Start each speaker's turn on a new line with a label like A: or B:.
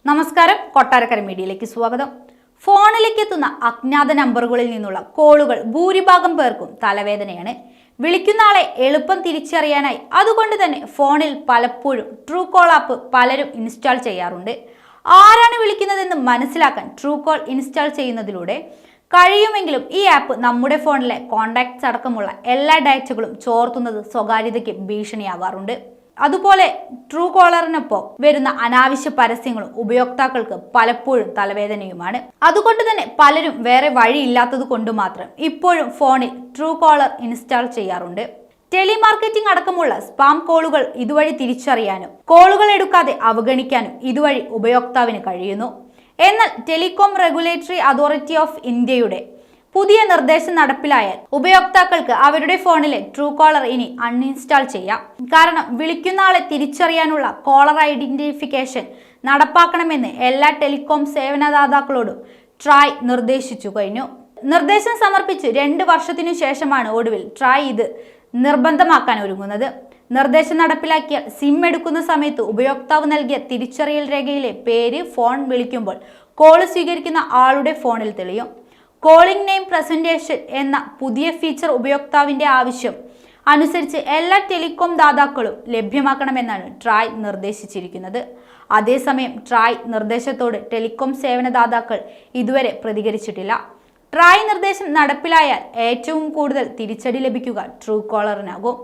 A: നമസ്കാരം, കൊട്ടാരക്കര മീഡിയയിലേക്ക് സ്വാഗതം. ഫോണിലേക്ക് എത്തുന്ന അജ്ഞാത നമ്പറുകളിൽ നിന്നുള്ള കോളുകൾ ഭൂരിഭാഗം പേർക്കും തലവേദനയാണ്. വിളിക്കുന്ന ആളെ എളുപ്പം തിരിച്ചറിയാനായി അതുകൊണ്ട് തന്നെ ഫോണിൽ പലപ്പോഴും ട്രൂ കോൾ ആപ്പ് പലരും ഇൻസ്റ്റാൾ ചെയ്യാറുണ്ട്. ആരാണ് വിളിക്കുന്നതെന്ന് മനസ്സിലാക്കാൻ ട്രൂ കോൾ ഇൻസ്റ്റാൾ ചെയ്യുന്നതിലൂടെ കഴിയുമെങ്കിലും ഈ ആപ്പ് നമ്മുടെ ഫോണിലെ കോണ്ടാക്ട്സ് അടക്കമുള്ള എല്ലാ ഡാറ്റകളും ചോർത്തുന്നത് സ്വകാര്യതയ്ക്ക് ഭീഷണിയാകാറുണ്ട്. അതുപോലെ ട്രൂ കോളറിനൊപ്പം വരുന്ന അനാവശ്യ പരസ്യങ്ങളും ഉപയോക്താക്കൾക്ക് പലപ്പോഴും തലവേദനയുമാണ്. അതുകൊണ്ട് തന്നെ പലരും വേറെ വഴിയില്ലാത്തത് കൊണ്ട് മാത്രം ഇപ്പോഴും ഫോണിൽ ട്രൂ കോളർ ഇൻസ്റ്റാൾ ചെയ്യാറുണ്ട്. ടെലിമാർക്കറ്റിംഗ് അടക്കമുള്ള സ്പാം കോളുകൾ ഇതുവഴി തിരിച്ചറിയാനും കോളുകൾ എടുക്കാതെ അവഗണിക്കാനും ഇതുവഴി ഉപയോക്താവിന് കഴിയുന്നു. എന്നാൽ ടെലികോം റെഗുലേറ്ററി അതോറിറ്റി ഓഫ് ഇന്ത്യയുടെ പുതിയ നിർദ്ദേശം നടപ്പിലായാൽ ഉപയോക്താക്കൾക്ക് അവരുടെ ഫോണിലെ ട്രൂ കോളർ ഇനി അൺഇൻസ്റ്റാൾ ചെയ്യാം. കാരണം വിളിക്കുന്ന ആളെ തിരിച്ചറിയാനുള്ള കോളർ ഐഡന്റിഫിക്കേഷൻ നടപ്പാക്കണമെന്ന് എല്ലാ ടെലികോം സേവനദാതാക്കളോടും ട്രായ് നിർദ്ദേശിച്ചു കഴിഞ്ഞു. നിർദ്ദേശം സമർപ്പിച്ച് 2 വർഷത്തിനു ശേഷമാണ് ഒടുവിൽ ട്രായ് ഇത് നിർബന്ധമാക്കാൻ ഒരുങ്ങുന്നത്. നിർദ്ദേശം നടപ്പിലാക്കിയാൽ സിം എടുക്കുന്ന സമയത്ത് ഉപയോക്താവ് നൽകിയ തിരിച്ചറിയൽ രേഖയിലെ പേര് ഫോൺ വിളിക്കുമ്പോൾ കോള് സ്വീകരിക്കുന്ന ആളുടെ ഫോണിൽ തെളിയും. കോളിംഗ് നെയിം പ്രസന്റേഷൻ എന്ന പുതിയ ഫീച്ചർ ഉപയോക്താവിന്റെ ആവശ്യം അനുസരിച്ച് എല്ലാ ടെലികോം ദാതാക്കളും ലഭ്യമാക്കണമെന്നാണ് ട്രായ് നിർദ്ദേശിച്ചിരിക്കുന്നത്. അതേസമയം ട്രായ് നിർദ്ദേശത്തോട് ടെലികോം സേവനദാതാക്കൾ ഇതുവരെ പ്രതികരിച്ചിട്ടില്ല. ട്രായ് നിർദ്ദേശം നടപ്പിലായാൽ ഏറ്റവും കൂടുതൽ തിരിച്ചടി ലഭിക്കുക ട്രൂ കോളറിനാകും.